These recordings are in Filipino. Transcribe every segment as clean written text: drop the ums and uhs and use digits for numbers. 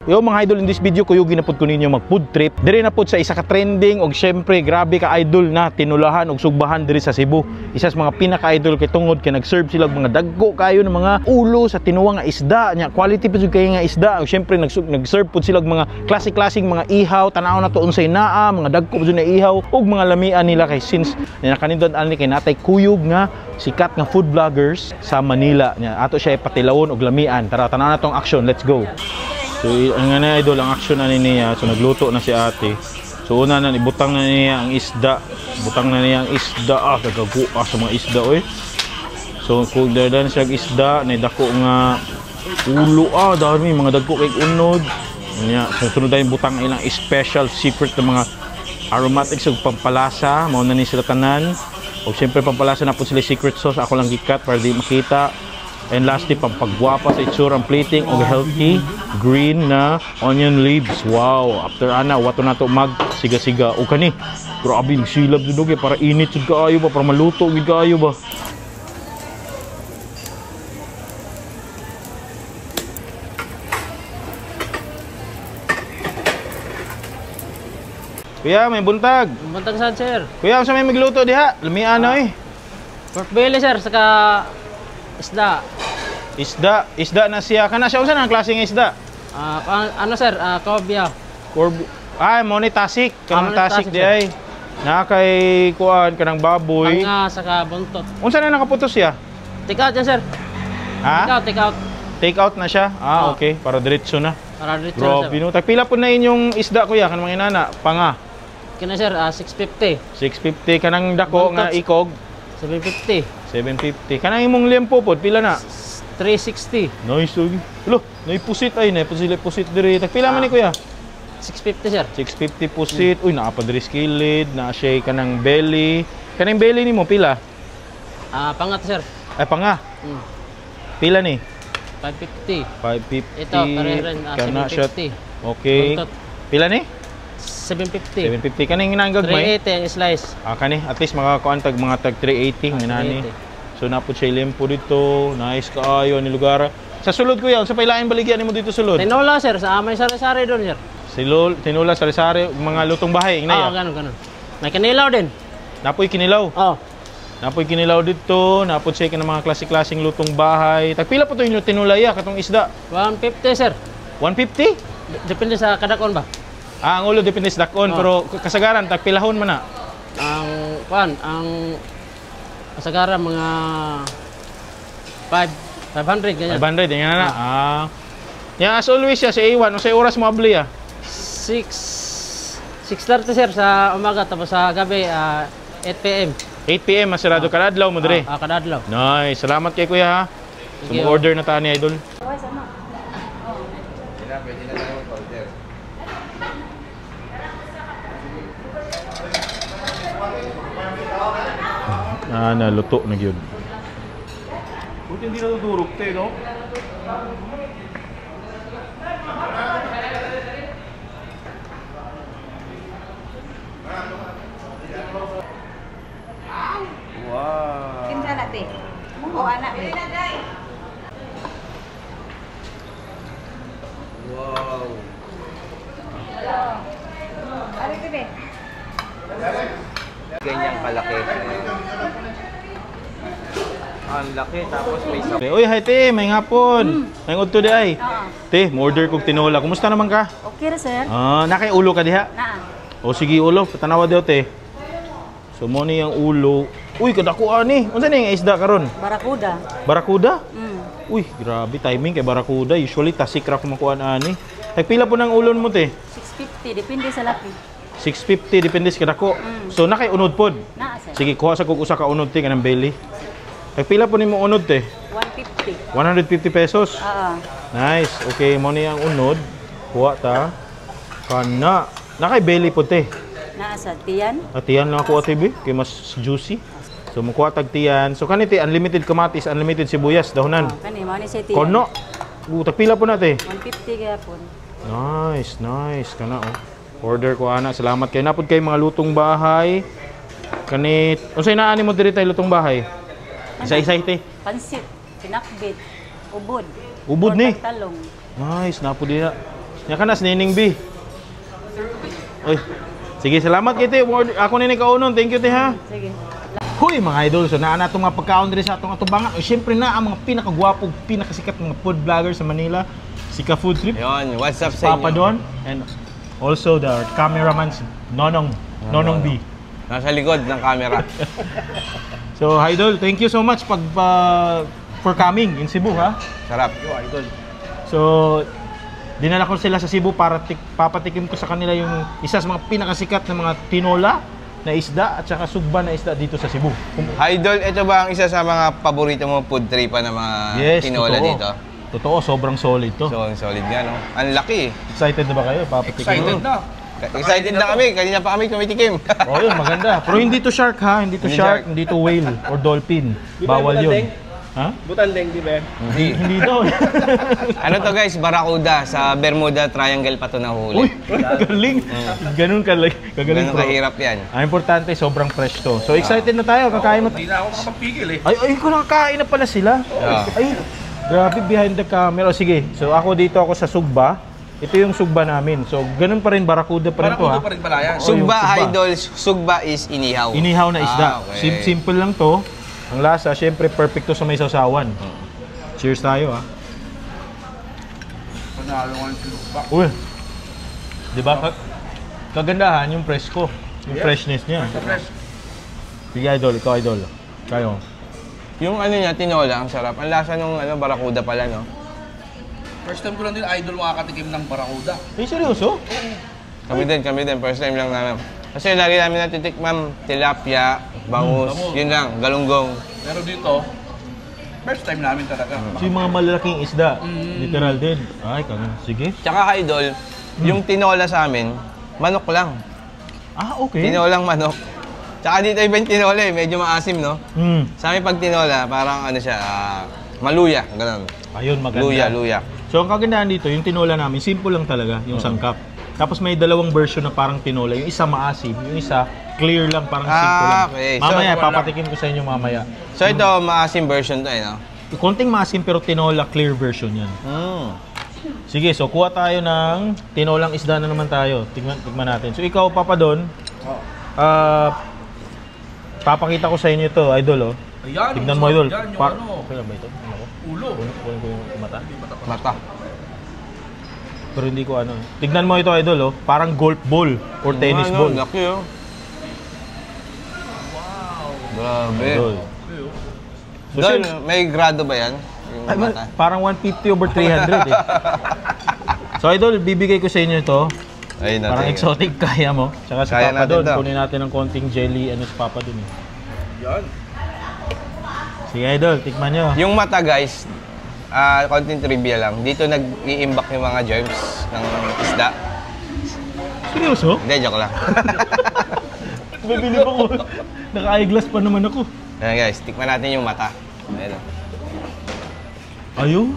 Yo mga idol, in this video kuyo ginapod ko ninyo mag food trip. Diri na pod sa isa ka trending og syempre grabe ka idol na tinulahan og sugbahan diri sa Cebu. Isa sa mga pinaka-idol kay tungod kay nag-serve sila mga dagko kayo ng mga ulo sa tinuwa nga isda nya. Quality pud kay nga isda. Og syempre nag-serve pud sila mga klase-klaseng mga ihaw, tanaw na to unsay naa, mga dagko pud na ihaw ug mga lamian nila kay since nakanindot ani kay natay kuyog nga sikat nga food vloggers sa Manila nya. Ato siya ipatilawon og lamian. Tara tanaw na tong action. Let's go. So ang nga idol, ang action na niya, so nagluto na si ate. So una na ibutang na niya ang isda. Butang na niya ang isda, kagaguas sa mga isda oy. So kung dadan siya isda, na dako nga ulo dami mga dagko kay unod. Nya, so sunod na butang ilang special secret ng mga aromatics ug pampalasa, mao na ni sila tanan. O siyempre pampalasa na po sila secret sauce, ako lang gikat para di makita. And lastly, pampagwapa sa itsura ang plating og healthy green na onion leaves. Wow, after ana wato na to mag siga-siga o kani. Grabe silab jud para init jud kaayo ba, para maluto gid kaayo ba. Kuya, may buntag. Buntag saan, sir? Kuya, unsa may magluto diha? Lamian oy. Pork belly, sir, saka isda. Isda na siya. Kana siya unsa nang klaseng isda? Ano, sir? Cobia. Mo ni tasik. Kanang tasik di ay. Na kay kuan kanang baboy. Tanga saka buntot. Unsa na nakaputos siya? Take out yan, sir. Ha? Take out. Take out na siya. Okay, para diretso na. Para diretso na, sir. Bro, pila po na inyong isda kuya kanang mga inana? Panga. Kina, sir, 650. 650 kanang dako nga ikog. 750. 750. Kanang imong liempo pod pila na? 360. Nice oy. Lo, naipusit ay na sila pusit diri. Tagpila man ni kuya? 650, sir. 650 pusit. Uy, naa pa diri skillet, naa siya kanang belly. Kanang belly nimo pila? Pangat, sir. Ay panga. Pila ni? 550. 550. Ito, pareho rin. Kana siya. 750. Okay. Buntot. Pila ni? 750. 750 kaning ginanggag may. 380 ang slice. Kani at least makakuan tag mga tag 380 nginani. So napud siya limpo dito. Nice kaayo ni lugar. Sa sulod kuya, sa pailain baligyan nimo dito sulod? Tinola, sir, sa may sari-sari doon, sir. Tinula, sari-sari, mga lutong bahay ingna. Ganun. May kinilaw din. Napoy kinilaw. Napoy kinilaw dito, napod siya ka ng mga klase-klaseng lutong bahay. Tagpila po ito yung tinulaya, katong isda? 150, sir. 150? Depende sa kadakon ba? Ang ulo depende sa dakon, pero kasagaran, tagpilahon man na? Ang kasagaran, mga 500, ganyan. 500, yan na. Yeah, as always siya, sa A1, o sa oras mo abli 6:30, sir, sa umaga, tapos sa gabi, 8 p.m. 8 p.m. masarado kadadlaw mo dire. Kadadlaw. Nice. Salamat kay kuya ha. So, order na ta ni idol. Naluto na gyud. Buti hindi na tudurog te, no? Wow. Kinsa na te? O anak be. Wow. Ari te be. Ganyang kalaki. Ang laki tapos may sa. Uy, hi te, may ngapon. May udto di ay. Te, order kog tinola. Kumusta naman ka? Okay ra sir. Nakay ulo ka diha? Naa. O sige ulo, patanawa daw te. So mo ni ang ulo. Uy, kadako ani. Unsa ni nga isda karon? Barakuda. Barakuda? Uy, grabe timing kay barakuda. Usually tasik ra ko makuan ani. Tagpila po ng ulon mo te? 650 depende sa laki. 650 depende sa kadako. So nakay unod pod. Naa sir. Sige, kuha sa kog usa ka unod te kanang belly. Tagpila po nimo unod te? 150. 150 pesos. Nice. Okay, mo ni ang unod. Kuha ta. Kana. Nakay belly po te. Naa sa tiyan. Tiyan lang ako ate kay mas juicy. So mukuha tag tiyan. So kaniti unlimited kamatis, unlimited sibuyas, dahonan. Kani mao ni sa tiyan. Kono. Tagpila po nate. 150 gyapon. Nice kana oh. Order ko ana. Salamat kay napod kay mga lutong bahay. Kanit unsay naa nimo diri tay lutong bahay? Isa-isa ite. Pansit, sinakbit, ubod. Ubod ni. Talong. Nice, napod diha. Yan ka na, Nining B. Uy. Sige, salamat kiti. Ako nini kaunon. Thank you, te, ha. Sige. Huy, mga idol. So, naa na itong mga pagkaon diri sa atong atubangan. O, syempre na, ang mga pinakagwapo, pinakasikat mga food vlogger sa Manila. Si Ka Food Trip. Yun, what's up Si sa Papa inyo? Don. And also the cameraman, si Nonong B. Nasa likod ng camera. So, idol, thank you so much for coming in Cebu, ha? Sarap. So, dinala ko sila sa Cebu para papatikim ko sa kanila yung isa sa mga pinakasikat na mga tinola na isda at saka sugba na isda dito sa Cebu. Idol, ito ba ang isa sa mga paborito mo food tripa na mga tinola totoo. dito? Totoo, sobrang solid to. So, ang solid nga, no? Ang laki. Excited na ba kayo? Papatikim. Excited na kami. Kanina pa kami tumitikim. Oh, yun, maganda. Pero hindi to shark, ha? Hindi to Hindi shark, shark. hindi to whale or dolphin. Bawal yun. Ha? Butandeng, di ba? Hindi. Hindi daw. Ano to guys? Barracuda. Sa Bermuda Triangle pa to Uy, nahuli. galing. Ganun kagaling. Ganun kahirap yan. Ang importante, sobrang fresh to. So, excited na tayo. Kakain mo. Hindi na ako makapigil eh. Ay, ko nakakain na pala sila. Yeah. Ay, grabe behind the camera. O, sige, so ako dito ako sa Sugba. Ito yung Sugba namin. So, ganun pa rin, Barracuda pa rin to, ha? Parang pa rin pala yan. So, yung Sugba, sugba. idol. Sugba is inihaw. Inihaw na isda. Okay. Simple lang to. Ang lasa, syempre, perfect to sa may sausawan. Cheers tayo, ha? Panalo nga yung sinugba. Uy, di ba? Kagandahan yung presko. Yung freshness niya. Fresh. Sige, idol. Ikaw, idol. Kayo. Yung ano niya, tinola, ang sarap. Ang lasa nung Barracuda pala, no? First time ko lang din idol makakatikim ng Barracuda. Ay, seryoso? Kami din. First time lang namin. Kasi lagi namin natitikmam, tilapia, bangus, bangus. yun lang, galunggong. Pero dito, first time namin talaga. So, yung mga malalaking isda. Literal din. Ay, sige. Tsaka idol, yung tinola sa amin, manok lang. Ah, okay. Tinolang manok. Tsaka dito iba yung tinola eh, medyo maasim, no? Sa amin pag tinola, parang ano siya, maluya, ganun. Ayun, maganda. Luya. So, ang kagandahan dito, yung tinola namin, simple lang talaga, yung sangkap. Tapos may dalawang version na parang tinola. Yung isa maasim, yung isa clear lang, parang simple lang. Okay. Mamaya, So, papatikim ko sa inyo mamaya. So ito, maasim version to eh, no? Konting maasim pero tinola clear version yan. Sige, so kuha tayo ng tinolang isda na naman tayo. Tignan natin. So ikaw, Papa Don, papakita ko sa inyo ito, idol, oh. Ayan, Tignan yung mo, idol. sarap dyan, yung ano. Okay lang ba ito? Ano ko? Ulo. Kunin ko yung mata. Mata. Pero hindi ko ano. Tignan mo ito, idol, oh. Parang golf ball or tennis ball. Laki, oh. Grabe. Idol. So, Doon, sir, may grado ba yan? Yung ay, mata? parang 150 over 300 eh. So, idol, bibigay ko sa inyo ito. Ayun na, Parang tingin. exotic, kaya mo. Tsaka si Kaya Papa natin Don, to. kunin natin ng konting jelly, ano si Papa Don eh. Yan. Sige, idol, tikman nyo. Yung mata, guys, konting trivia lang. Dito nag-i-imbak yung mga germs ng isda. Seryoso? Hindi, joke lang. Bibili pa ko. Naka-eyeglass pa naman ako. Ayan guys, tikman natin yung mata. Ayan. Ayun.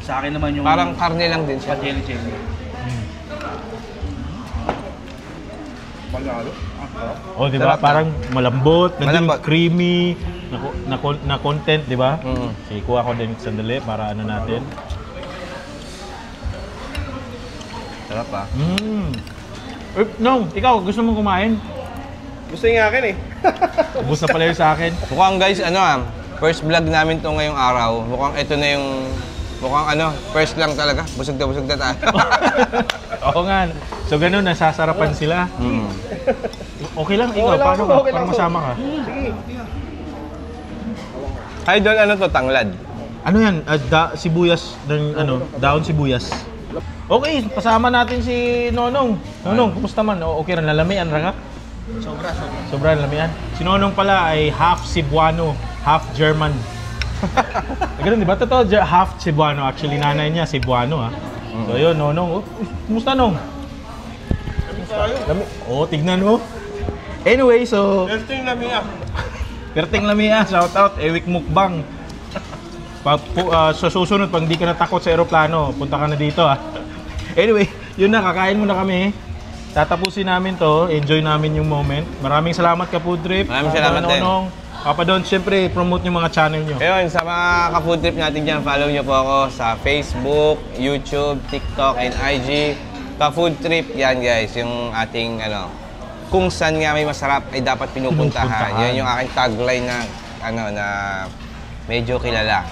Sa akin naman yung Parang karne lang din siya. jelly. Panalo. Ah, sarap. Oh, di ba? Sarap na. Parang malambot, nandun Malambot. creamy, na content, di ba? Mm. Sige, kuha ko din sandali para ano natin. Sarap ah. No, ikaw, gusto mong kumain? Gusto yung akin eh. Ubus na pala yun sa akin. Mukhang guys, first vlog namin to ngayong araw. Mukhang ito na yung, first lang talaga. Busog na tayo. Oo nga. So ganun, nasasarapan sila. Okay lang, ikaw, Okay lang paano ako, ka? okay lang Parang ako. masama ka. Idol, ano to? Tanglad. Ano yan? Sibuyas, daon sibuyas. Okay, pasama natin si Nonong. Nonong, kumusta man? Okay rin, lalamian ra ka? Sobra lalamian. Si Nonong pala ay half Cebuano, half German. Ganun, di ba? Totoo, half Cebuano. Actually, nanay niya, Cebuano, ha? So, yun, Nonong. Oh, kumusta, Nong? Tignan mo. Anyway, so... Perting Lamia, shout out, Ewik Mukbang. Sa susunod, pag hindi ka natakot sa eroplano, punta ka na dito, ha? Anyway, yun na, kakain muna kami. Tatapusin namin to, enjoy namin yung moment. Maraming salamat ka, Food Trip. Maraming salamat din. Nonong. Papa Don, siyempre, promote yung mga channel nyo. Ayun, sa mga ka-food trip natin dyan, follow nyo po ako sa Facebook, YouTube, TikTok, and IG. Ka-food trip, yan guys, yung ating kung saan nga may masarap ay dapat pinupuntahan. Yan yung aking tagline na, na medyo kilala.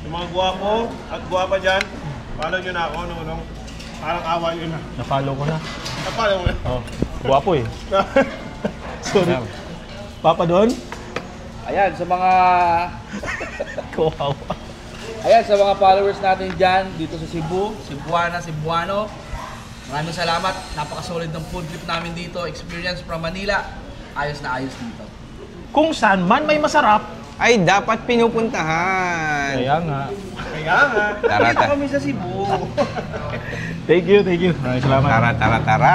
Yung mga guwapo at guwapa dyan, follow nyo na ako, nung parang awa nyo na. Na-follow ko na. Napalaw mo na. Oh, guwapo eh. Sorry. Papa Don? Ayan, sa mga Kawawa. Ayan, sa mga followers natin dyan, dito sa Cebu, Cebuano. Maraming salamat. Napaka-solid ng food trip namin dito. Experience from Manila. Ayos na ayos dito. Kung saan man may masarap. Ay dapat pinupuntahan. Kaya nga. Kaya nga, Tara, dito kami sa Cebu. Thank you, thank you. Maraming salamat. Tara.